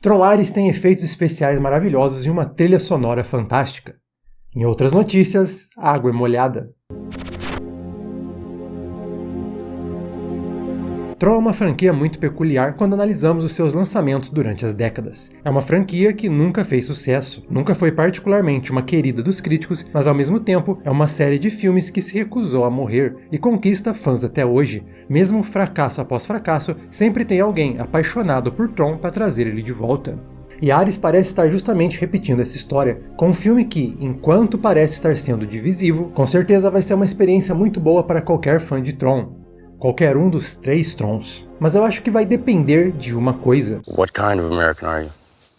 Tron Ares tem efeitos especiais maravilhosos e uma trilha sonora fantástica. Em outras notícias, a água é molhada. Tron é uma franquia muito peculiar quando analisamos os seus lançamentos durante as décadas. É uma franquia que nunca fez sucesso, nunca foi particularmente uma querida dos críticos, mas ao mesmo tempo é uma série de filmes que se recusou a morrer e conquista fãs até hoje. Mesmo fracasso após fracasso, sempre tem alguém apaixonado por Tron para trazer ele de volta. E Ares parece estar justamente repetindo essa história, com um filme que, enquanto parece estar sendo divisivo, com certeza vai ser uma experiência muito boa para qualquer fã de Tron. Qualquer um dos 3 Trons. Mas eu acho que vai depender de uma coisa. What kind of American are you?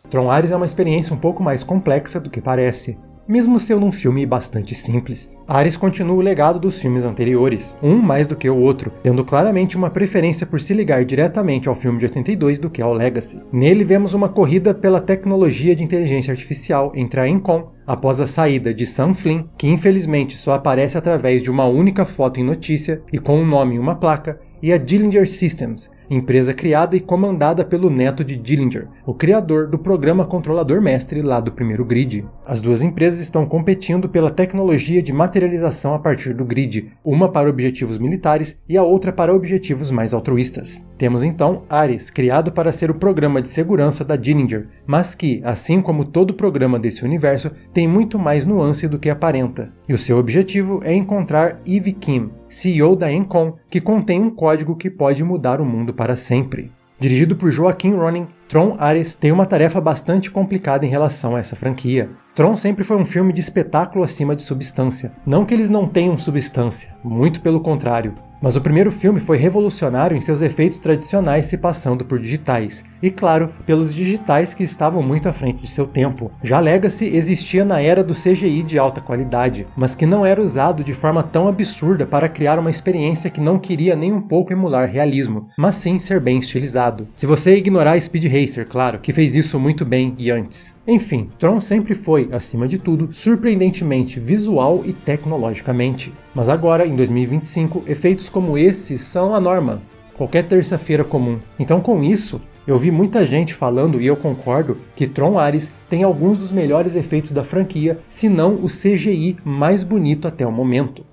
Tron Ares é uma experiência um pouco mais complexa do que parece, mesmo sendo um filme bastante simples. Ares continua o legado dos filmes anteriores, um mais do que o outro, tendo claramente uma preferência por se ligar diretamente ao filme de 82 do que ao Legacy. Nele vemos uma corrida pela tecnologia de inteligência artificial entre a Encom, após a saída de Sam Flynn, que infelizmente só aparece através de uma única foto em notícia e com um nome e uma placa, e a Dillinger Systems, empresa criada e comandada pelo neto de Dillinger, o criador do programa controlador mestre lá do primeiro grid. As duas empresas estão competindo pela tecnologia de materialização a partir do grid, uma para objetivos militares e a outra para objetivos mais altruístas. Temos então Ares, criado para ser o programa de segurança da Dillinger, mas que, assim como todo programa desse universo, tem muito mais nuance do que aparenta. E o seu objetivo é encontrar Eve Kim, CEO da Encom, que contém um código que pode mudar o mundo para sempre. Dirigido por Joaquin Ronin, Tron Ares tem uma tarefa bastante complicada em relação a essa franquia. Tron sempre foi um filme de espetáculo acima de substância. Não que eles não tenham substância, muito pelo contrário. Mas o primeiro filme foi revolucionário em seus efeitos tradicionais se passando por digitais, e claro, pelos digitais que estavam muito à frente de seu tempo. Já Legacy existia na era do CGI de alta qualidade, mas que não era usado de forma tão absurda para criar uma experiência que não queria nem um pouco emular realismo, mas sim ser bem estilizado. Se você ignorar Speed Racer, claro, que fez isso muito bem e antes. Enfim, Tron sempre foi, acima de tudo, surpreendentemente visual e tecnologicamente. Mas agora, em 2025, efeitos como esses são a norma, qualquer terça-feira comum. Então com isso, eu vi muita gente falando, e eu concordo, que Tron Ares tem alguns dos melhores efeitos da franquia, se não o CGI mais bonito até o momento.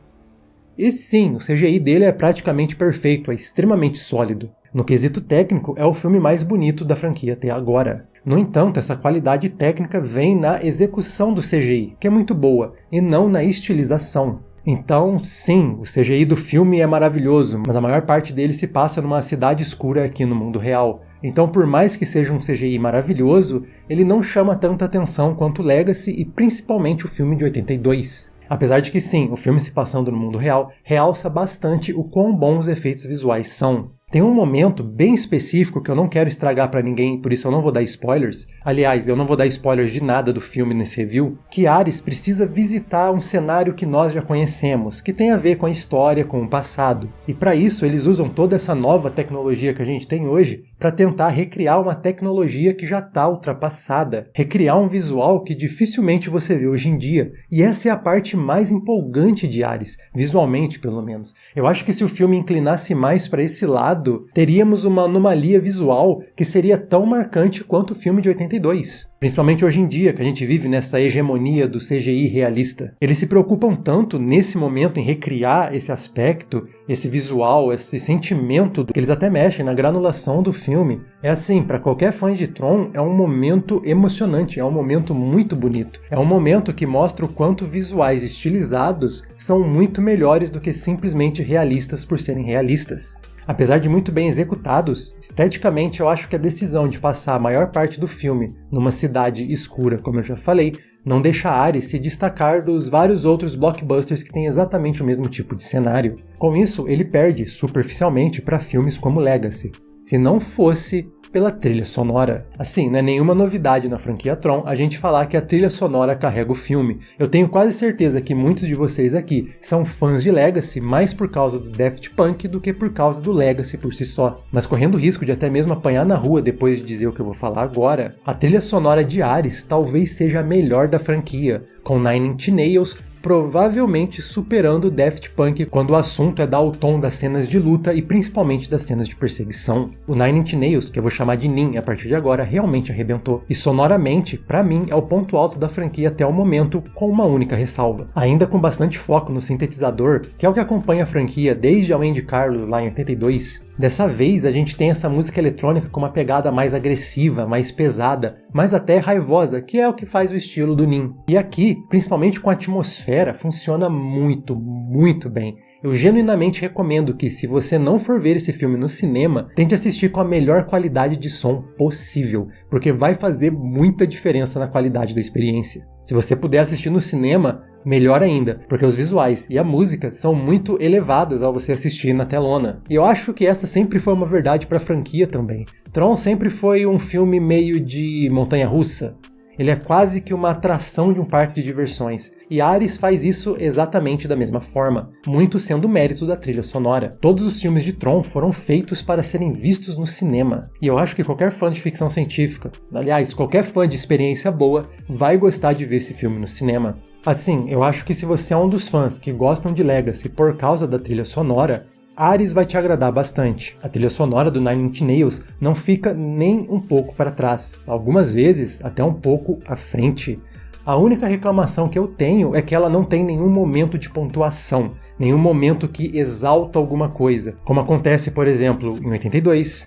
E sim, o CGI dele é praticamente perfeito, é extremamente sólido. No quesito técnico, é o filme mais bonito da franquia até agora. No entanto, essa qualidade técnica vem na execução do CGI, que é muito boa, e não na estilização. Então, sim, o CGI do filme é maravilhoso, mas a maior parte dele se passa numa cidade escura aqui no mundo real. Então, por mais que seja um CGI maravilhoso, ele não chama tanta atenção quanto Legacy e principalmente o filme de 82. Apesar de que sim, o filme se passando no mundo real, realça bastante o quão bons os efeitos visuais são. Tem um momento bem específico que eu não quero estragar pra ninguém, por isso eu não vou dar spoilers. Aliás, eu não vou dar spoilers de nada do filme nesse review, que Ares precisa visitar um cenário que nós já conhecemos, que tem a ver com a história, com o passado. E para isso eles usam toda essa nova tecnologia que a gente tem hoje para tentar recriar uma tecnologia que já está ultrapassada, recriar um visual que dificilmente você vê hoje em dia. E essa é a parte mais empolgante de Ares, visualmente pelo menos. Eu acho que se o filme inclinasse mais para esse lado, teríamos uma anomalia visual que seria tão marcante quanto o filme de 82. Principalmente hoje em dia, que a gente vive nessa hegemonia do CGI realista. Eles se preocupam tanto nesse momento em recriar esse aspecto, esse visual, esse sentimento, que eles até mexem na granulação do filme. É assim, para qualquer fã de Tron, é um momento emocionante, é um momento muito bonito. É um momento que mostra o quanto visuais estilizados são muito melhores do que simplesmente realistas por serem realistas. Apesar de muito bem executados, esteticamente eu acho que a decisão de passar a maior parte do filme numa cidade escura, como eu já falei, não deixa Ares se destacar dos vários outros blockbusters que têm exatamente o mesmo tipo de cenário. Com isso, ele perde superficialmente para filmes como Legacy, se não fosse pela trilha sonora. Assim, não é nenhuma novidade na franquia Tron a gente falar que a trilha sonora carrega o filme. Eu tenho quase certeza que muitos de vocês aqui são fãs de Legacy mais por causa do Daft Punk do que por causa do Legacy por si só. Mas correndo o risco de até mesmo apanhar na rua depois de dizer o que eu vou falar agora, a trilha sonora de Ares talvez seja a melhor da franquia, com Nine Inch Nails provavelmente superando Daft Punk quando o assunto é dar o tom das cenas de luta e principalmente das cenas de perseguição. O Nine Inch Nails, que eu vou chamar de Nin a partir de agora, realmente arrebentou. E sonoramente, pra mim, é o ponto alto da franquia até o momento, com uma única ressalva. Ainda com bastante foco no sintetizador, que é o que acompanha a franquia desde a Wendy Carlos lá em 82, dessa vez a gente tem essa música eletrônica com uma pegada mais agressiva, mais pesada, mas até raivosa, que é o que faz o estilo do Nin. E aqui, principalmente com a atmosfera, funciona muito, muito bem. Eu genuinamente recomendo que, se você não for ver esse filme no cinema, tente assistir com a melhor qualidade de som possível, porque vai fazer muita diferença na qualidade da experiência. Se você puder assistir no cinema, melhor ainda, porque os visuais e a música são muito elevadas ao você assistir na telona. E eu acho que essa sempre foi uma verdade para a franquia também. Tron sempre foi um filme meio de montanha-russa. Ele é quase que uma atração de um parque de diversões, e Ares faz isso exatamente da mesma forma, muito sendo mérito da trilha sonora. Todos os filmes de Tron foram feitos para serem vistos no cinema, e eu acho que qualquer fã de ficção científica, aliás, qualquer fã de experiência boa, vai gostar de ver esse filme no cinema. Assim, eu acho que se você é um dos fãs que gostam de Legacy por causa da trilha sonora, Ares vai te agradar bastante. A trilha sonora do Nine Inch Nails não fica nem um pouco para trás, algumas vezes até um pouco à frente. A única reclamação que eu tenho é que ela não tem nenhum momento de pontuação, nenhum momento que exalta alguma coisa, como acontece, por exemplo, em 82,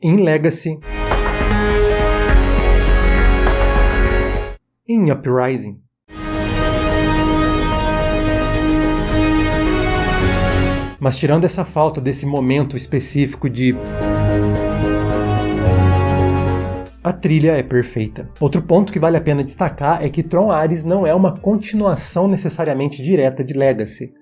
em Legacy, em Uprising. Mas tirando essa falta desse momento específico de... a trilha é perfeita. Outro ponto que vale a pena destacar é que Tron Ares não é uma continuação necessariamente direta de Legacy.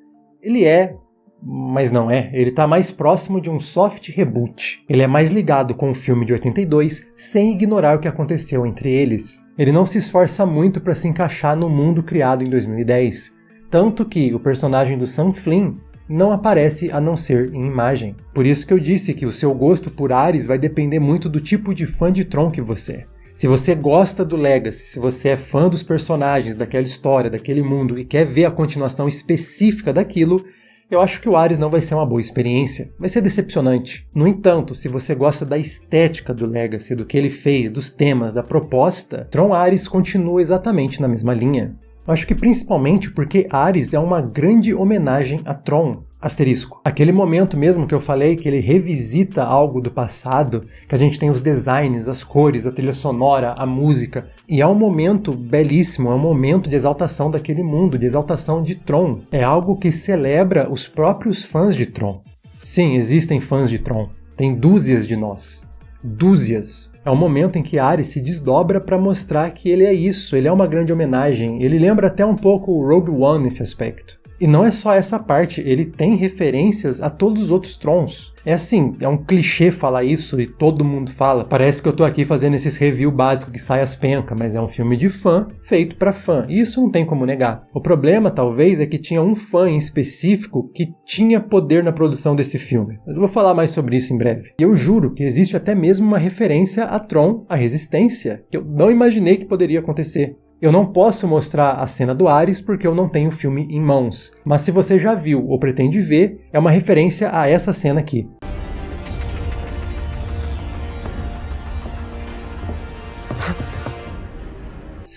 Ele é, mas não é. Ele está mais próximo de um soft reboot. Ele é mais ligado com o filme de 82, sem ignorar o que aconteceu entre eles. Ele não se esforça muito para se encaixar no mundo criado em 2010. Tanto que o personagem do Sam Flynn não aparece a não ser em imagem. Por isso que eu disse que o seu gosto por Ares vai depender muito do tipo de fã de Tron que você é. Se você gosta do Legacy, se você é fã dos personagens, daquela história, daquele mundo e quer ver a continuação específica daquilo, eu acho que o Ares não vai ser uma boa experiência, vai ser decepcionante. No entanto, se você gosta da estética do Legacy, do que ele fez, dos temas, da proposta, Tron Ares continua exatamente na mesma linha. Eu acho que principalmente porque Ares é uma grande homenagem a Tron. Asterisco. Aquele momento mesmo que eu falei que ele revisita algo do passado, que a gente tem os designs, as cores, a trilha sonora, a música, e é um momento belíssimo, é um momento de exaltação daquele mundo, de exaltação de Tron. É algo que celebra os próprios fãs de Tron. Sim, existem fãs de Tron. Tem dúzias de nós. Dúzias. É um momento em que Ares se desdobra para mostrar que ele é isso, ele é uma grande homenagem, ele lembra até um pouco o Rogue One nesse aspecto. E não é só essa parte, ele tem referências a todos os outros Trons. É assim, é um clichê falar isso e todo mundo fala. Parece que eu tô aqui fazendo esses review básicos que sai as pencas, mas é um filme de fã, feito pra fã. E isso não tem como negar. O problema, talvez, é que tinha um fã em específico que tinha poder na produção desse filme. Mas eu vou falar mais sobre isso em breve. E eu juro que existe até mesmo uma referência a Tron, a Resistência, que eu não imaginei que poderia acontecer. Eu não posso mostrar a cena do Ares porque eu não tenho o filme em mãos, mas se você já viu ou pretende ver, é uma referência a essa cena aqui.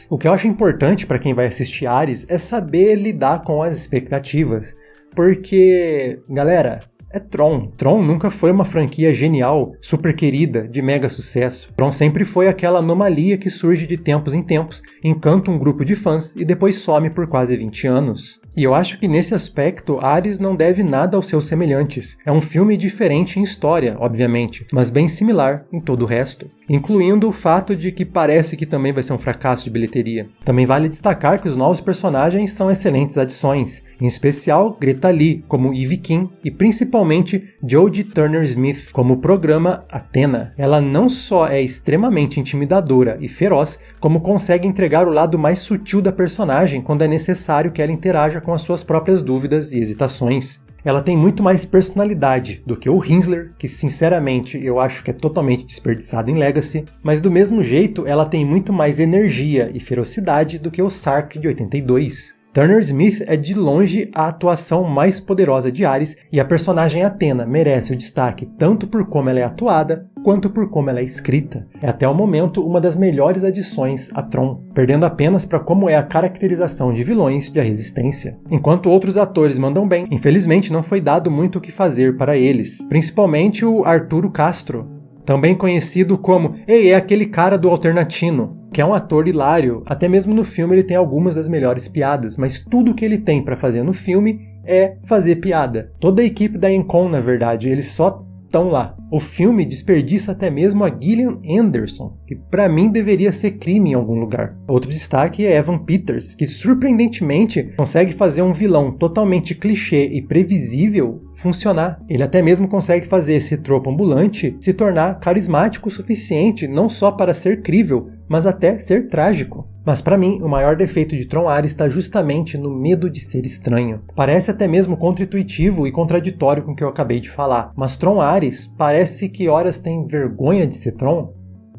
O que eu acho importante para quem vai assistir Ares é saber lidar com as expectativas, porque, galera, é Tron. Tron nunca foi uma franquia genial, super querida, de mega sucesso. Tron sempre foi aquela anomalia que surge de tempos em tempos, encanta um grupo de fãs e depois some por quase 20 anos. E eu acho que nesse aspecto, Ares não deve nada aos seus semelhantes. É um filme diferente em história, obviamente, mas bem similar em todo o resto. Incluindo o fato de que parece que também vai ser um fracasso de bilheteria. Também vale destacar que os novos personagens são excelentes adições, em especial Greta Lee como Eve King e principalmente Jodie Turner-Smith como o programa Athena. Ela não só é extremamente intimidadora e feroz, como consegue entregar o lado mais sutil da personagem quando é necessário que ela interaja com as suas próprias dúvidas e hesitações. Ela tem muito mais personalidade do que o Hensler, que sinceramente eu acho que é totalmente desperdiçado em Legacy, mas do mesmo jeito ela tem muito mais energia e ferocidade do que o Sark de 82. Turner Smith é de longe a atuação mais poderosa de Ares e a personagem Athena merece o destaque tanto por como ela é atuada quanto por como ela é escrita. É até o momento uma das melhores adições a Tron, perdendo apenas para como é a caracterização de vilões de A Resistência. Enquanto outros atores mandam bem, infelizmente não foi dado muito o que fazer para eles, principalmente o Arturo Castro, também conhecido como "Ei, é aquele cara do Alternatino", que é um ator hilário. Até mesmo no filme ele tem algumas das melhores piadas, mas tudo que ele tem para fazer no filme é fazer piada. Toda a equipe da Encon, na verdade, eles só estão lá. O filme desperdiça até mesmo a Gillian Anderson, que pra mim deveria ser crime em algum lugar. Outro destaque é Evan Peters, que surpreendentemente consegue fazer um vilão totalmente clichê e previsível funcionar. Ele até mesmo consegue fazer esse tropo ambulante se tornar carismático o suficiente não só para ser crível, mas até ser trágico. Mas para mim, o maior defeito de Tron Ares está justamente no medo de ser estranho. Parece até mesmo contra-intuitivo e contraditório com o que eu acabei de falar, mas Tron Ares parece que horas tem vergonha de ser Tron.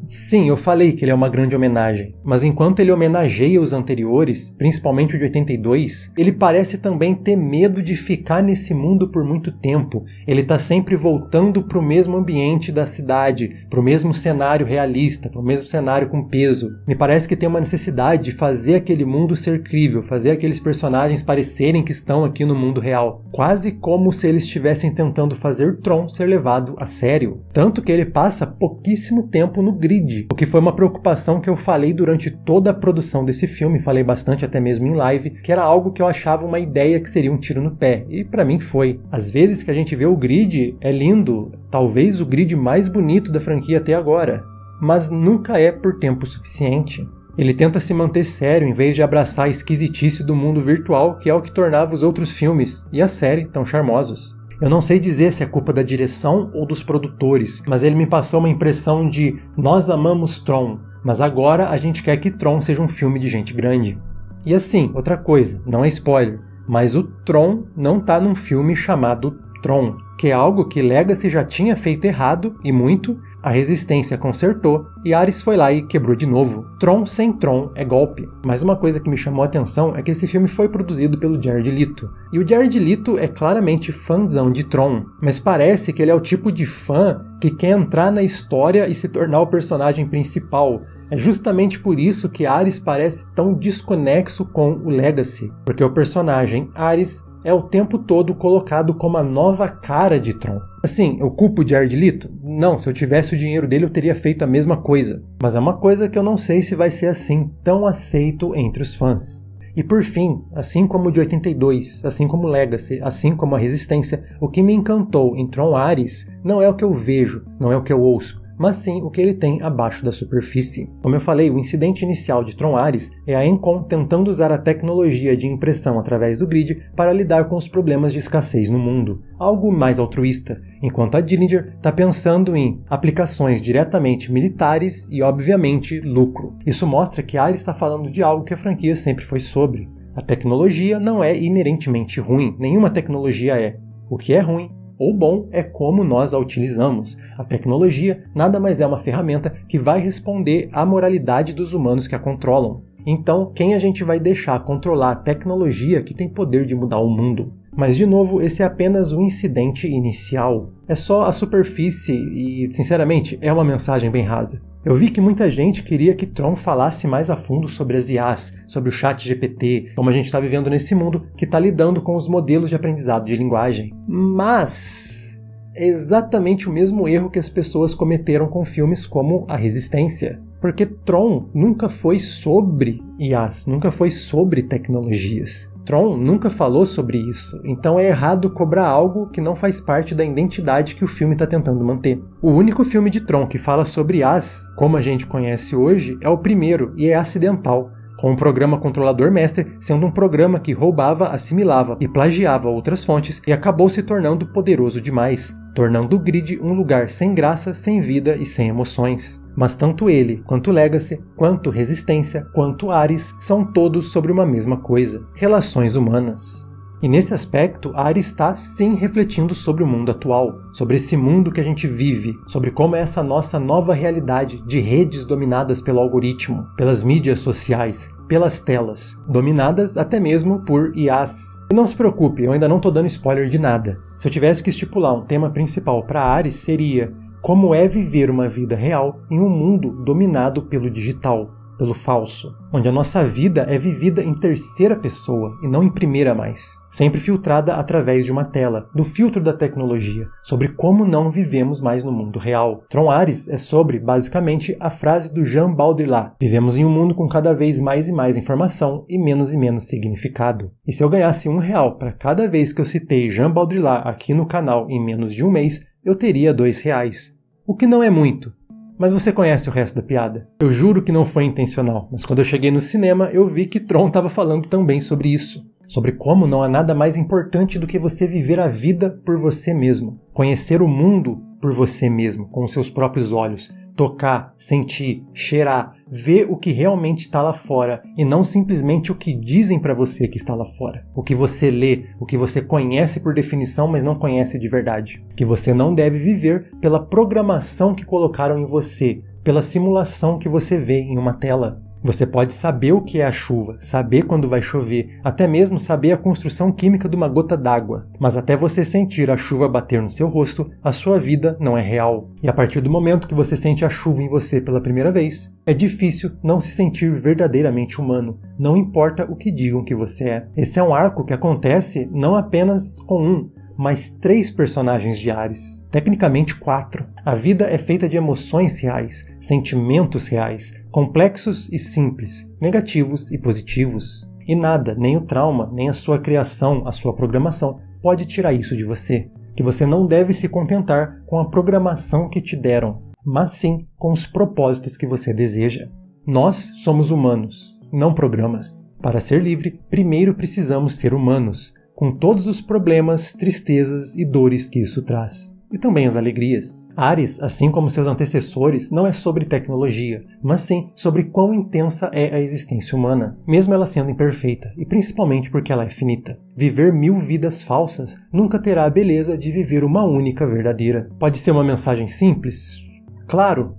Sim, eu falei que ele é uma grande homenagem, mas enquanto ele homenageia os anteriores, principalmente o de 82, ele parece também ter medo de ficar nesse mundo por muito tempo. Ele tá sempre voltando pro mesmo ambiente da cidade, pro mesmo cenário realista, pro mesmo cenário com peso. Me parece que tem uma necessidade de fazer aquele mundo ser crível, fazer aqueles personagens parecerem que estão aqui no mundo real. Quase como se eles estivessem tentando fazer Tron ser levado a sério. Tanto que ele passa pouquíssimo tempo no grid, o que foi uma preocupação que eu falei durante toda a produção desse filme, falei bastante até mesmo em live, que era algo que eu achava uma ideia que seria um tiro no pé, e pra mim foi. Às vezes que a gente vê o grid, é lindo, talvez o grid mais bonito da franquia até agora, mas nunca é por tempo suficiente. Ele tenta se manter sério em vez de abraçar a esquisitice do mundo virtual, que é o que tornava os outros filmes e a série tão charmosos. Eu não sei dizer se é culpa da direção ou dos produtores, mas ele me passou uma impressão de "nós amamos Tron, mas agora a gente quer que Tron seja um filme de gente grande". E assim, outra coisa, não é spoiler, mas o Tron não tá num filme chamado Tron, que é algo que Legacy já tinha feito errado, e muito, a Resistência consertou, e Ares foi lá e quebrou de novo. Tron sem Tron é golpe. Mas uma coisa que me chamou a atenção é que esse filme foi produzido pelo Jared Leto. E o Jared Leto é claramente fãzão de Tron, mas parece que ele é o tipo de fã que quer entrar na história e se tornar o personagem principal. É justamente por isso que Ares parece tão desconexo com o Legacy, porque o personagem Ares é o tempo todo colocado como a nova cara de Tron. Assim, eu culpo o Jared Leto? Não, se eu tivesse o dinheiro dele eu teria feito a mesma coisa. Mas é uma coisa que eu não sei se vai ser assim tão aceito entre os fãs. E por fim, assim como o de 82, assim como o Legacy, assim como a Resistência, o que me encantou em Tron Ares não é o que eu vejo, não é o que eu ouço, mas sim o que ele tem abaixo da superfície. Como eu falei, o incidente inicial de Tron Ares é a Encon tentando usar a tecnologia de impressão através do grid para lidar com os problemas de escassez no mundo, algo mais altruísta, enquanto a Dillinger está pensando em aplicações diretamente militares e, obviamente, lucro. Isso mostra que Ares está falando de algo que a franquia sempre foi sobre. A tecnologia não é inerentemente ruim, nenhuma tecnologia é. O que é ruim ou bom é como nós a utilizamos. A tecnologia nada mais é uma ferramenta que vai responder à moralidade dos humanos que a controlam. Então, quem a gente vai deixar controlar a tecnologia que tem poder de mudar o mundo? Mas, de novo, esse é apenas o incidente inicial. É só a superfície e, sinceramente, é uma mensagem bem rasa. Eu vi que muita gente queria que Tron falasse mais a fundo sobre as IAs, sobre o ChatGPT, como a gente está vivendo nesse mundo que está lidando com os modelos de aprendizado de linguagem. Mas é exatamente o mesmo erro que as pessoas cometeram com filmes como A Resistência. Porque Tron nunca foi sobre IAs, nunca foi sobre tecnologias. Tron nunca falou sobre isso, então é errado cobrar algo que não faz parte da identidade que o filme está tentando manter. O único filme de Tron que fala sobre IAs, como a gente conhece hoje, é o primeiro, e é acidental, com o programa Controlador Master sendo um programa que roubava, assimilava e plagiava outras fontes e acabou se tornando poderoso demais, tornando o grid um lugar sem graça, sem vida e sem emoções. Mas tanto ele, quanto Legacy, quanto Resistência, quanto Ares são todos sobre uma mesma coisa: relações humanas. E nesse aspecto, Ares está sim refletindo sobre o mundo atual, sobre esse mundo que a gente vive, sobre como é essa nossa nova realidade de redes dominadas pelo algoritmo, pelas mídias sociais, pelas telas, dominadas até mesmo por IAs. E não se preocupe, eu ainda não estou dando spoiler de nada. Se eu tivesse que estipular um tema principal para Ares, seria como é viver uma vida real em um mundo dominado pelo digital, pelo falso, onde a nossa vida é vivida em terceira pessoa e não em primeira mais, sempre filtrada através de uma tela, do filtro da tecnologia, sobre como não vivemos mais no mundo real. Tron Ares é sobre, basicamente, a frase do Jean Baudrillard: vivemos em um mundo com cada vez mais e mais informação e menos significado. E se eu ganhasse R$1 para cada vez que eu citei Jean Baudrillard aqui no canal em menos de um mês, eu teria R$2. O que não é muito. Mas você conhece o resto da piada. Eu juro que não foi intencional, mas quando eu cheguei no cinema, eu vi que Tron estava falando também sobre isso. Sobre como não há nada mais importante do que você viver a vida por você mesmo. Conhecer o mundo por você mesmo, com os seus próprios olhos. Tocar, sentir, cheirar, ver o que realmente está lá fora e não simplesmente o que dizem para você que está lá fora. O que você lê, o que você conhece por definição, mas não conhece de verdade. Que você não deve viver pela programação que colocaram em você, pela simulação que você vê em uma tela. Você pode saber o que é a chuva, saber quando vai chover, até mesmo saber a construção química de uma gota d'água. Mas até você sentir a chuva bater no seu rosto, a sua vida não é real. E a partir do momento que você sente a chuva em você pela primeira vez, é difícil não se sentir verdadeiramente humano, não importa o que digam que você é. Esse é um arco que acontece não apenas com mas 3 personagens de Ares, tecnicamente 4. A vida é feita de emoções reais, sentimentos reais, complexos e simples, negativos e positivos. E nada, nem o trauma, nem a sua criação, a sua programação, pode tirar isso de você. Que você não deve se contentar com a programação que te deram, mas sim com os propósitos que você deseja. Nós somos humanos, não programas. Para ser livre, primeiro precisamos ser humanos, com todos os problemas, tristezas e dores que isso traz. E também as alegrias. Ares, assim como seus antecessores, não é sobre tecnologia, mas sim sobre quão intensa é a existência humana, mesmo ela sendo imperfeita, e principalmente porque ela é finita. Viver 1000 vidas falsas nunca terá a beleza de viver uma única verdadeira. Pode ser uma mensagem simples? Claro,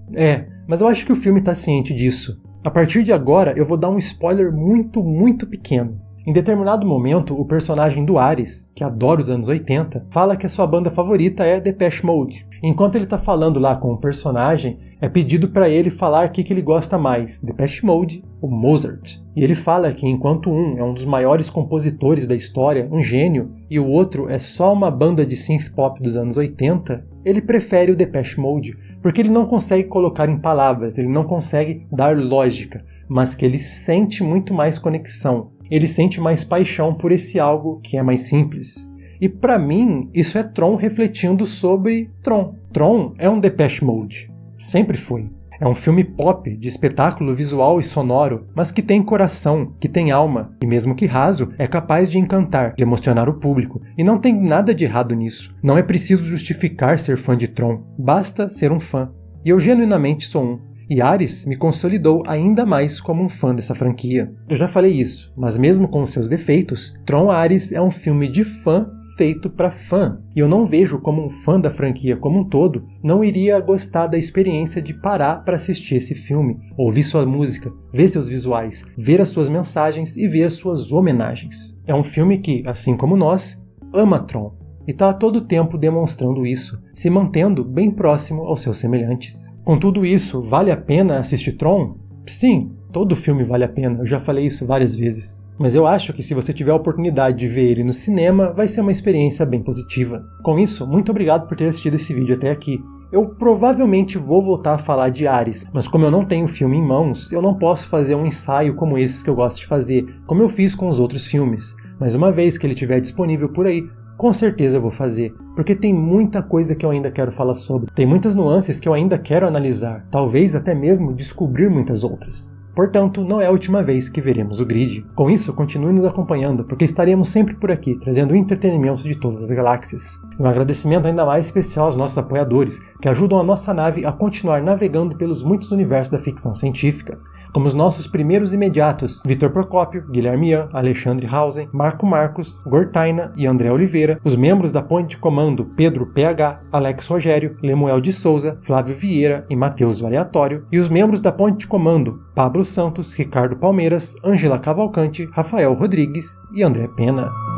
mas eu acho que o filme está ciente disso. A partir de agora, eu vou dar um spoiler muito pequeno. Em determinado momento, o personagem do Ares, que adora os anos 80, fala que a sua banda favorita é Depeche Mode. Enquanto ele está falando lá com o personagem, é pedido para ele falar o que ele gosta mais, Depeche Mode ou Mozart. E ele fala que enquanto um é um dos maiores compositores da história, um gênio, e o outro é só uma banda de synth pop dos anos 80, ele prefere o Depeche Mode, porque ele não consegue colocar em palavras, ele não consegue dar lógica, mas que ele sente muito mais conexão. Ele sente mais paixão por esse algo que é mais simples. E para mim, isso é Tron refletindo sobre Tron. Tron é um Depeche Mode. Sempre foi. É um filme pop, de espetáculo visual e sonoro, mas que tem coração, que tem alma, e mesmo que raso, é capaz de encantar, de emocionar o público. E não tem nada de errado nisso. Não é preciso justificar ser fã de Tron. Basta ser um fã. E eu genuinamente sou um. E Ares me consolidou ainda mais como um fã dessa franquia. Eu já falei isso, mas mesmo com os seus defeitos, Tron Ares é um filme de fã feito para fã. E eu não vejo como um fã da franquia como um todo não iria gostar da experiência de parar para assistir esse filme, ouvir sua música, ver seus visuais, ver as suas mensagens e ver as suas homenagens. É um filme que, assim como nós, ama Tron. E está a todo tempo demonstrando isso, se mantendo bem próximo aos seus semelhantes. Com tudo isso, vale a pena assistir Tron? Sim, todo filme vale a pena, eu já falei isso várias vezes. Mas eu acho que se você tiver a oportunidade de ver ele no cinema, vai ser uma experiência bem positiva. Com isso, muito obrigado por ter assistido esse vídeo até aqui. Eu provavelmente vou voltar a falar de Ares, mas como eu não tenho o filme em mãos, eu não posso fazer um ensaio como esses que eu gosto de fazer, como eu fiz com os outros filmes. Mas uma vez que ele estiver disponível por aí, com certeza eu vou fazer, porque tem muita coisa que eu ainda quero falar sobre, tem muitas nuances que eu ainda quero analisar, talvez até mesmo descobrir muitas outras. portanto não é a última vez que veremos o grid. Com isso, continue nos acompanhando, porque estaremos sempre por aqui, trazendo entretenimento de todas as galáxias. E um agradecimento ainda mais especial aos nossos apoiadores, que ajudam a nossa nave a continuar navegando pelos muitos universos da ficção científica, como os nossos primeiros imediatos, Vitor Procópio, Guilherme Ian, Alexandre Hausen, Marco Marcos, Gortaina e André Oliveira, os membros da Ponte de Comando Pedro PH, Alex Rogério, Lemuel de Souza, Flávio Vieira e Matheus Aleatório, e os membros da Ponte de Comando Pablo Santos, Ricardo Palmeiras, Ângela Cavalcante, Rafael Rodrigues e André Pena.